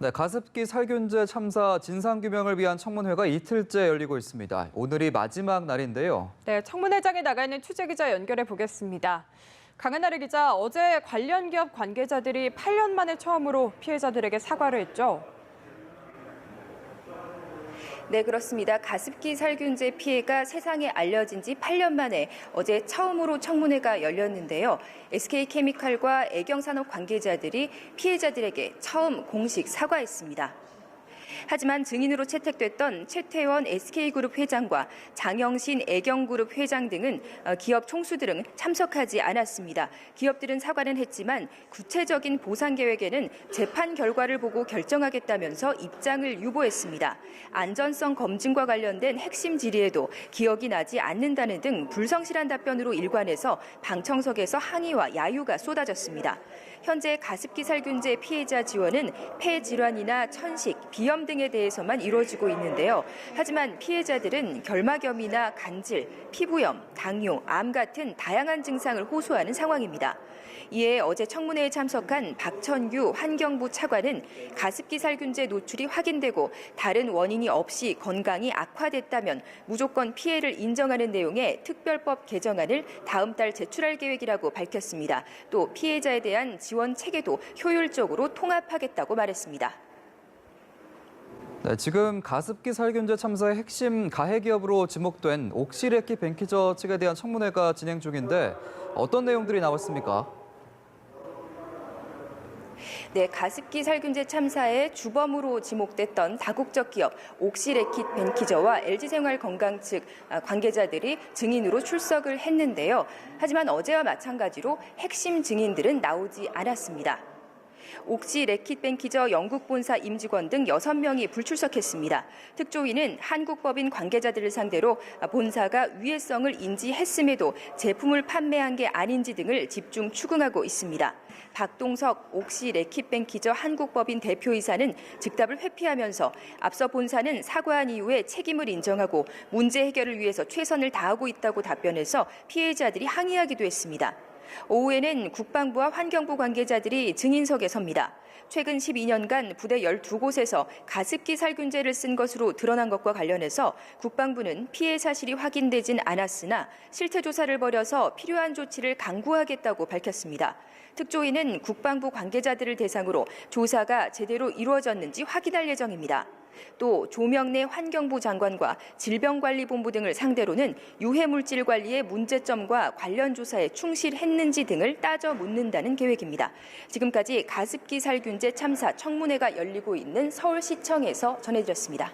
네, 가습기 살균제 참사 진상규명을 위한 청문회가 이틀째 열리고 있습니다. 오늘이 마지막 날인데요. 네, 청문회장에 나가 있는 취재기자 연결해 보겠습니다. 강은하루 기자, 어제 관련 기업 관계자들이 8년 만에 처음으로 피해자들에게 사과를 했죠. 네, 그렇습니다. 가습기 살균제 피해가 세상에 알려진 지 8년 만에 어제 처음으로 청문회가 열렸는데요. SK케미칼과 애경산업 관계자들이 피해자들에게 처음 공식 사과했습니다. 하지만 증인으로 채택됐던 최태원 SK그룹 회장과 장영신 애경그룹 회장 등은 기업 총수들은 참석하지 않았습니다. 기업들은 사과는 했지만 구체적인 보상 계획에는 재판 결과를 보고 결정하겠다면서 입장을 유보했습니다. 안전성 검증과 관련된 핵심 질의에도 기억이 나지 않는다는 등 불성실한 답변으로 일관해서 방청석에서 항의와 야유가 쏟아졌습니다. 현재 가습기 살균제 피해자 지원은 폐 질환이나 천식, 비염 등에 대해서만 이루어지고 있는데요. 하지만 피해자들은 결막염이나 간질, 피부염, 당뇨, 암 같은 다양한 증상을 호소하는 상황입니다. 이에 어제 청문회에 참석한 박천규 환경부 차관은 가습기 살균제 노출이 확인되고 다른 원인이 없이 건강이 악화됐다면 무조건 피해를 인정하는 내용의 특별법 개정안을 다음 달 제출할 계획이라고 밝혔습니다. 또 피해자에 대한 지원 체계도 효율적으로 통합하겠다고 말했습니다. 네, 지금 가습기 살균제 참사의 핵심 가해 기업으로 지목된 옥시레키 벤키저 측에 대한 청문회가 진행 중인데 어떤 내용들이 나왔습니까? 네, 가습기 살균제 참사의 주범으로 지목됐던 다국적 기업 옥시레킷 벤키저와 LG생활건강 측 관계자들이 증인으로 출석을 했는데요. 하지만 어제와 마찬가지로 핵심 증인들은 나오지 않았습니다. 옥시 레킷 벤키저 영국 본사 임직원 등 6명이 불출석했습니다. 특조위는 한국법인 관계자들을 상대로 본사가 위해성을 인지했음에도 제품을 판매한 게 아닌지 등을 집중 추궁하고 있습니다. 박동석 옥시 레킷 벤키저 한국법인 대표이사는 즉답을 회피하면서 앞서 본사는 사과한 이후에 책임을 인정하고 문제 해결을 위해서 최선을 다하고 있다고 답변해서 피해자들이 항의하기도 했습니다. 오후에는 국방부와 환경부 관계자들이 증인석에 섭니다. 최근 12년간 부대 12곳에서 가습기 살균제를 쓴 것으로 드러난 것과 관련해서 국방부는 피해 사실이 확인되진 않았으나 실태 조사를 벌여서 필요한 조치를 강구하겠다고 밝혔습니다. 특조위는 국방부 관계자들을 대상으로 조사가 제대로 이루어졌는지 확인할 예정입니다. 또 조명래 환경부 장관과 질병관리본부 등을 상대로는 유해물질 관리의 문제점과 관련 조사에 충실했는지 등을 따져 묻는다는 계획입니다. 지금까지 가습기 살균제 참사 청문회가 열리고 있는 서울시청에서 전해드렸습니다.